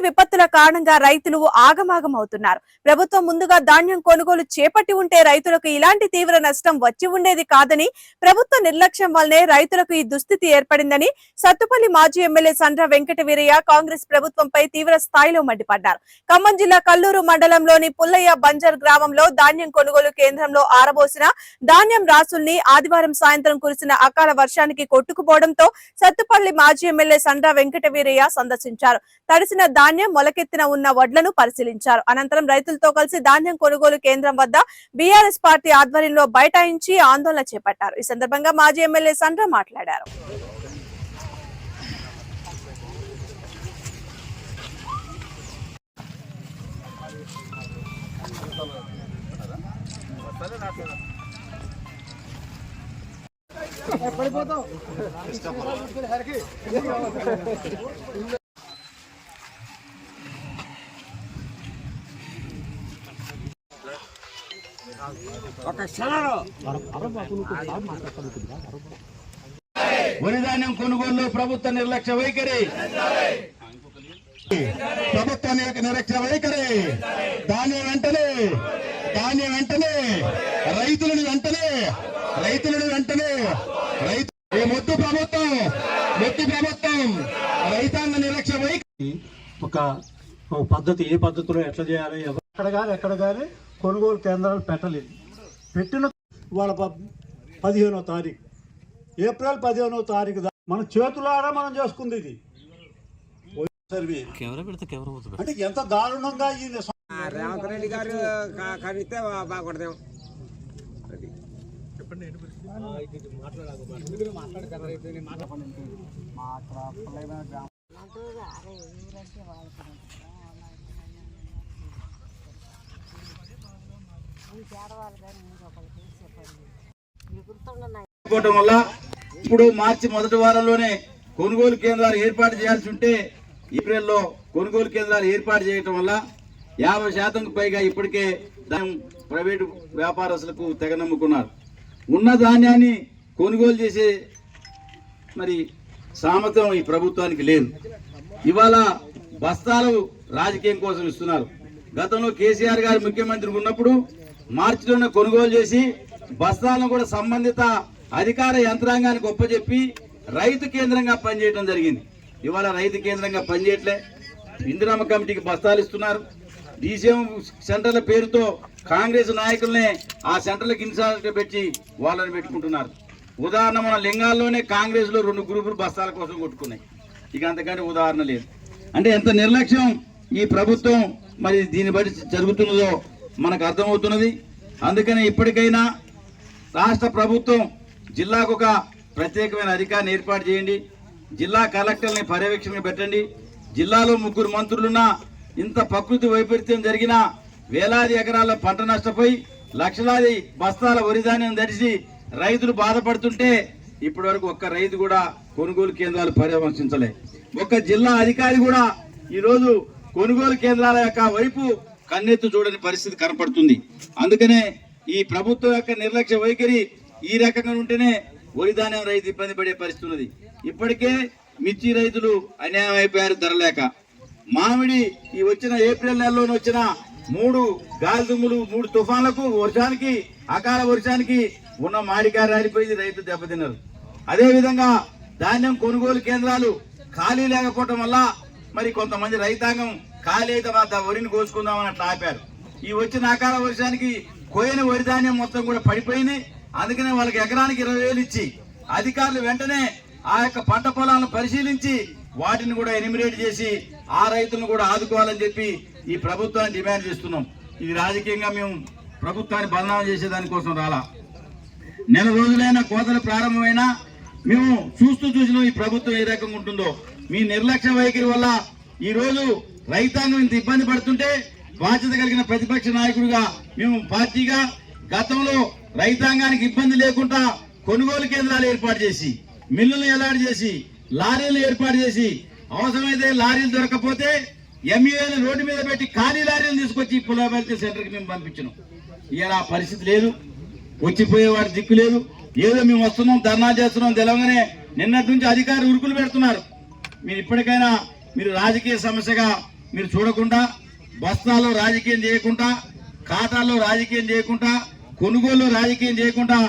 విపత్తుల కారణంగా రైతులు ఆగమాగమవుతున్నారు. ప్రభుత్వం ముందుగా ధాన్యం కొనుగోలు చేపట్టి ఉంటే రైతులకు ఇలాంటి తీవ్ర నష్టం వచ్చి ఉండేది కాదని, ప్రభుత్వ నిర్లక్ష్యం వల్లనే రైతులకు ఈ దుస్థితి ఏర్పడిందని సత్తుపల్లి మాజీ ఎమ్మెల్యే సండ్ర వెంకట వీరయ్య కాంగ్రెస్ ప్రభుత్వంపై తీవ్ర స్థాయిలో మండిపడ్డారు. ఖమ్మం జిల్లా కల్లూరు మండలంలోని పుల్లయ్య బంజర్ గ్రామంలో ధాన్యం కొనుగోలు కేంద్రంలో ఆరబోసిన ధాన్యం రాసుల్ని ఆదివారం సాయంత్రం కురిసిన అకాల వర్షానికి కొట్టుకుపోవడంతో సత్తుపల్లి మాజీ ఎమ్మెల్యే సండ్ర వెంకట వీరయ్య సందర్శించారు. తడిసిన ధాన్యం మొలకెత్తిన ఉన్న వడ్లను పరిశీలించారు. అనంతరం రైతులతో కలిసి ధాన్యం కొనుగోలు కేంద్రం వద్ద బీఆర్ఎస్ పార్టీ ఆధ్వర్యంలో బైఠాయించి ఆందోళన చేపట్టారు. ఈ సందర్భంగా మాజీ ఎమ్మెల్యే సండ్ర మాట్లాడారు. వరి ధాన్యం కొనుగోలులో ప్రభుత్వ నిర్లక్ష్య వైఖరి, ప్రభుత్వ నిర్లక్ష్య వైఖరి. ధాన్యం వెంటనే రైతులను వెంటనే మొద్దు ప్రభుత్వం రైతాంగ నిర్లక్ష్య వైఖరి. ఒక పద్ధతి, ఏ పద్ధతిలో ఎట్లా చేయాలి, ఎక్కడ కానీ కొనుగోలు కేంద్రాలు పెట్టలేదు. పెట్టిన వాళ్ళ 15వ తారీఖు, ఏప్రిల్ 15వ తారీఖు మన చేతులారా మనం చేసుకుంది ఇది సర్వే. అంటే ఎంత దారుణంగా రేవంత్ రెడ్డి గారు కడితే బాగుండదేమో. వల్ల ఇప్పుడు మార్చి మొదటి వారంలోనే కొనుగోలు కేంద్రాలు ఏర్పాటు చేయాల్సి ఉంటే ఏప్రిల్లో కొనుగోలు కేంద్రాలు ఏర్పాటు చేయడం వల్ల 50% పైగా ఇప్పటికే ప్రైవేటు వ్యాపారస్తులకు తెగనమ్ముకున్నారు. ఉన్న ధాన్యాన్ని కొనుగోలు చేసే సామర్థ్యం ఈ ప్రభుత్వానికి లేదు. ఇవాళ బస్తాలు రాజకీయం కోసం ఇస్తున్నారు. గతంలో కేసీఆర్ గారు ముఖ్యమంత్రి ఉన్నప్పుడు మార్చిలోనే కొనుగోలు చేసి బస్తాలను కూడా సంబంధిత అధికార యంత్రాంగానికి ఒప్పజెప్పి రైతు కేంద్రంగా పనిచేయడం జరిగింది. ఇవాళ రైతు కేంద్రంగా పనిచేయట్లే. ఇందిరమ్మ కమిటీకి బస్తాలు ఇస్తున్నారు. డీసీఎం సెంటర్ల పేరుతో కాంగ్రెస్ నాయకులనే ఆ సెంటర్లకు ఇన్ఛార్జ్ పెట్టి వాళ్ళని పెట్టుకుంటున్నారు. ఉదాహరణ మన లింగాల్లోనే కాంగ్రెస్ లో 2 గ్రూపులు బస్తాల కోసం కొట్టుకున్నాయి. ఇక అంతకంటే ఉదాహరణ లేదు. అంటే ఎంత నిర్లక్ష్యం ఈ ప్రభుత్వం దీన్ని బట్టి జరుగుతున్నదో మనకు అర్థమవుతున్నది. అందుకని ఇప్పటికైనా రాష్ట్ర ప్రభుత్వం జిల్లాకు ఒక ప్రత్యేకమైన అధికారిని ఏర్పాటు చేయండి. జిల్లా కలెక్టర్ని పర్యవేక్షణ పెట్టండి. జిల్లాలో 3 మంత్రులున్నా ఇంత ప్రకృతి వైపరీత్యం జరిగినా వేలాది ఎకరాల పంట నష్టపోయి లక్షలాది బస్తాల వరి ధాన్యం ధరిసి రైతులు బాధపడుతుంటే ఇప్పటి వరకు ఒక్క రైతు కూడా కొనుగోలు కేంద్రాలు పర్యవేక్షించలే. ఒక్క జిల్లా అధికారి కూడా ఈరోజు కొనుగోలు కేంద్రాల యొక్క వైపు కన్నెత్తు చూడని పరిస్థితి కనపడుతుంది. అందుకనే ఈ ప్రభుత్వం యొక్క నిర్లక్ష్య వైఖరి ఈ రకంగా ఉంటేనే వరి ధాన్యం రైతు ఇబ్బంది పడే పరిస్థితి ఉన్నది. ఇప్పటికే మిర్చి రైతులు అన్యాయం అయిపోయారు ధర లేక. మామిడి ఈ వచ్చిన ఏప్రిల్ నెలలోనే వచ్చిన 3 గాలి దుమ్ములు, 3 తుఫాన్లకు వర్షానికి, అకాల వర్షానికి ఉన్న మామిడికాయ రాలిపోయింది, రైతు దెబ్బతిన్నారు. అదేవిధంగా ధాన్యం కొనుగోలు కేంద్రాలు ఖాళీ లేకపోవటం వల్ల కొంతమంది రైతాంగం ఖాళీ అయితే వరిని కోసుకుందామని అట్లా ఆపారు. ఈ వచ్చిన అకాల వర్షానికి కోయిన వరి ధాన్యం మొత్తం కూడా పడిపోయింది. అందుకనే వాళ్ళకి ఎకరానికి 20,000 ఇచ్చి అధికారులు వెంటనే ఆ యొక్క పంట పొలాలను పరిశీలించి వాటిని కూడా ఎనిమిరేట్ చేసి ఆ రైతులను కూడా ఆదుకోవాలని చెప్పి ఈ ప్రభుత్వాన్ని డిమాండ్ చేస్తున్నాం. ఇది రాజకీయంగా మేము ప్రభుత్వాన్ని బదనామం చేసేదానికోసం రాలా. నెల రోజులైన కోతలు ప్రారంభమైనా మేము చూసినాం ఈ ప్రభుత్వం ఏ రకంగా ఉంటుందో. మీ నిర్లక్ష్య వైఖరి వల్ల ఈ రోజు రైతాంగం ఇంత ఇబ్బంది పడుతుంటే బాధ్యత కలిగిన ప్రతిపక్ష నాయకుడిగా మేము పార్టీగా గతంలో రైతాంగానికి ఇబ్బంది లేకుండా కొనుగోలు కేంద్రాలు ఏర్పాటు చేసి, మిల్లులు ఏర్పాటు చేసి, లారీలు ఏర్పాటు చేసి, అవసరమైతే లారీలు దొరకపోతే ఎంఈఏని రోడ్డు మీద పెట్టి ఖాళీ లారీలు తీసుకొచ్చి పులాబెల్తే సెంటర్కి మేము పంపించినాం. ఇలా పరిస్థితి లేదు. వచ్చిపోయేవాడి దిక్కు లేదు. ఏదో మేము వస్తున్నాం, ధర్నా చేస్తున్నాం తెలంగాణ నిన్నటి నుంచి అధికారులు ఉరుకులు పెడుతున్నారు. మీరు ఇప్పటికైనా రాజకీయ సమస్యగా మీరు చూడకుండా, బస్తాల్లో రాజకీయం చేయకుండా, ఖాతాల్లో రాజకీయం చేయకుండా, కొనుగోలు రాజకీయం చేయకుండా